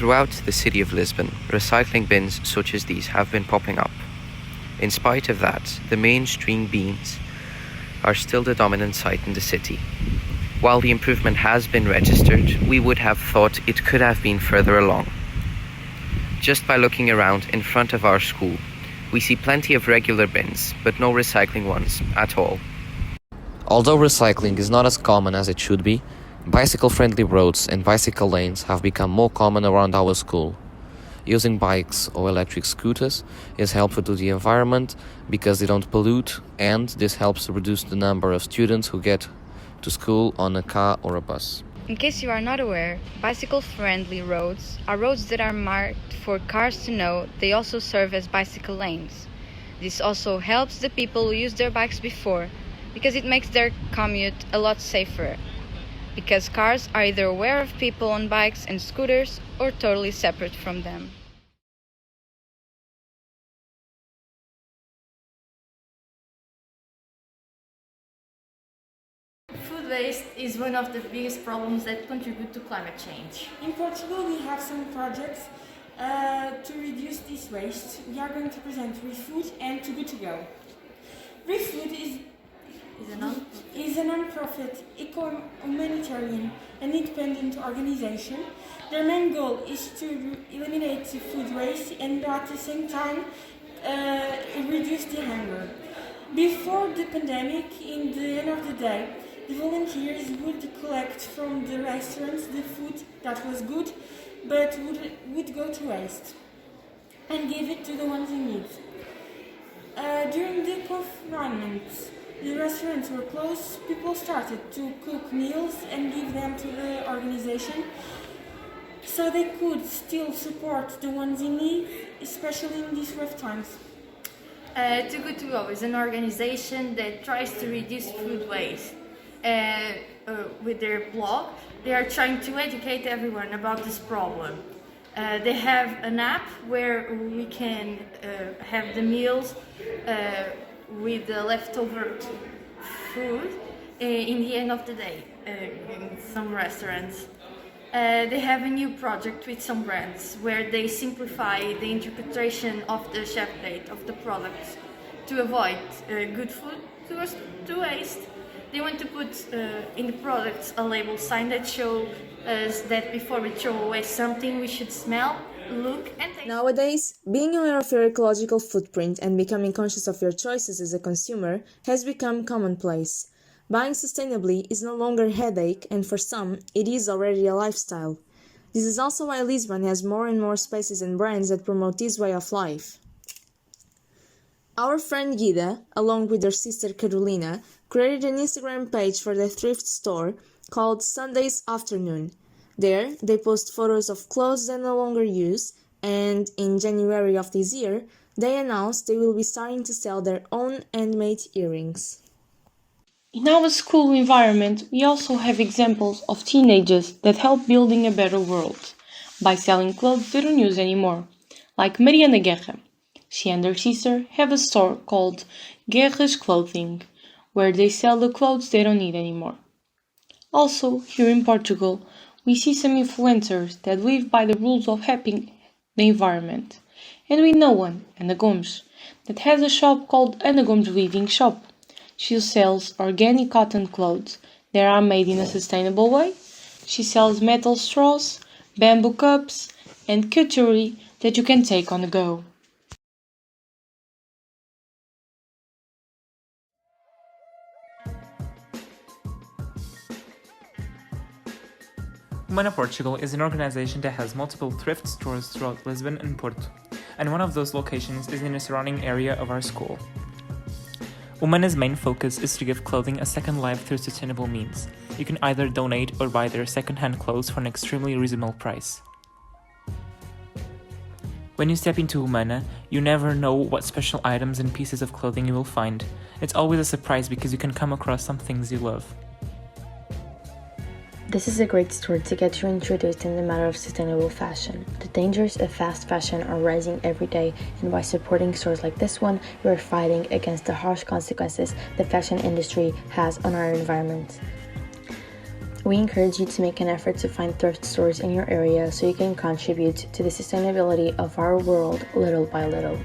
Throughout the city of Lisbon, recycling bins such as these have been popping up. In spite of that, the mainstream bins are still the dominant sight in the city. While the improvement has been registered, we would have thought it could have been further along. Just by looking around in front of our school, we see plenty of regular bins, but no recycling ones at all. Although recycling is not as common as it should be, bicycle-friendly roads and bicycle lanes have become more common around our school. Using bikes or electric scooters is helpful to the environment because they don't pollute, and this helps to reduce the number of students who get to school on a car or a bus. In case you are not aware, bicycle-friendly roads are roads that are marked for cars to know they also serve as bicycle lanes. This also helps the people who used their bikes before, because it makes their commute a lot safer. Because cars are either aware of people on bikes and scooters or totally separate from them. Food waste is one of the biggest problems that contribute to climate change. In Portugal, we have some projects to reduce this waste. We are going to present ReFood and Too Good To Go. ReFood is a non-profit, eco-humanitarian and independent organization. Their main goal is to eliminate the food waste and at the same time reduce the hunger. Before the pandemic, in the end of the day, the volunteers would collect from the restaurants the food that was good but would go to waste and give it to the ones in need. During the confinement, the restaurants were closed. People started to cook meals and give them to the organization so they could still support the ones in need, especially in these rough times. Too Good To Go is an organization that tries to reduce food waste. With their blog, they are trying to educate everyone about this problem. They have an app where we can have the meals with the leftover food in the end of the day in some restaurants. They have a new project with some brands where they simplify the interpretation of the chef plate of the products to avoid good food to waste. They want to put in the products a label sign that shows us that before we throw away something we should smell, look and taste. Nowadays, being aware of your ecological footprint and becoming conscious of your choices as a consumer has become commonplace. Buying sustainably is no longer a headache, and for some, it is already a lifestyle. This is also why Lisbon has more and more spaces and brands that promote this way of life. Our friend Guida, along with her sister Carolina, created an Instagram page for the thrift store called Sundays Afternoon. There, they post photos of clothes they no longer use, and in January of this year, they announced they will be starting to sell their own handmade earrings. In our school environment, we also have examples of teenagers that help building a better world by selling clothes they don't use anymore, like Mariana Guerra. She and her sister have a store called Guerra's Clothing, where they sell the clothes they don't need anymore. Also, here in Portugal, we see some influencers that live by the rules of helping the environment. And we know one, Ana Gomes, that has a shop called Ana Gomes Living Shop. She sells organic cotton clothes that are made in a sustainable way. She sells metal straws, bamboo cups, and cutlery that you can take on the go. Humana Portugal is an organization that has multiple thrift stores throughout Lisbon and Porto, and one of those locations is in the surrounding area of our school. Humana's main focus is to give clothing a second life through sustainable means. You can either donate or buy their second-hand clothes for an extremely reasonable price. When you step into Humana, you never know what special items and pieces of clothing you will find. It's always a surprise because you can come across some things you love. This is a great store to get you introduced in the matter of sustainable fashion. The dangers of fast fashion are rising every day, and by supporting stores like this one, we are fighting against the harsh consequences the fashion industry has on our environment. We encourage you to make an effort to find thrift stores in your area so you can contribute to the sustainability of our world little by little.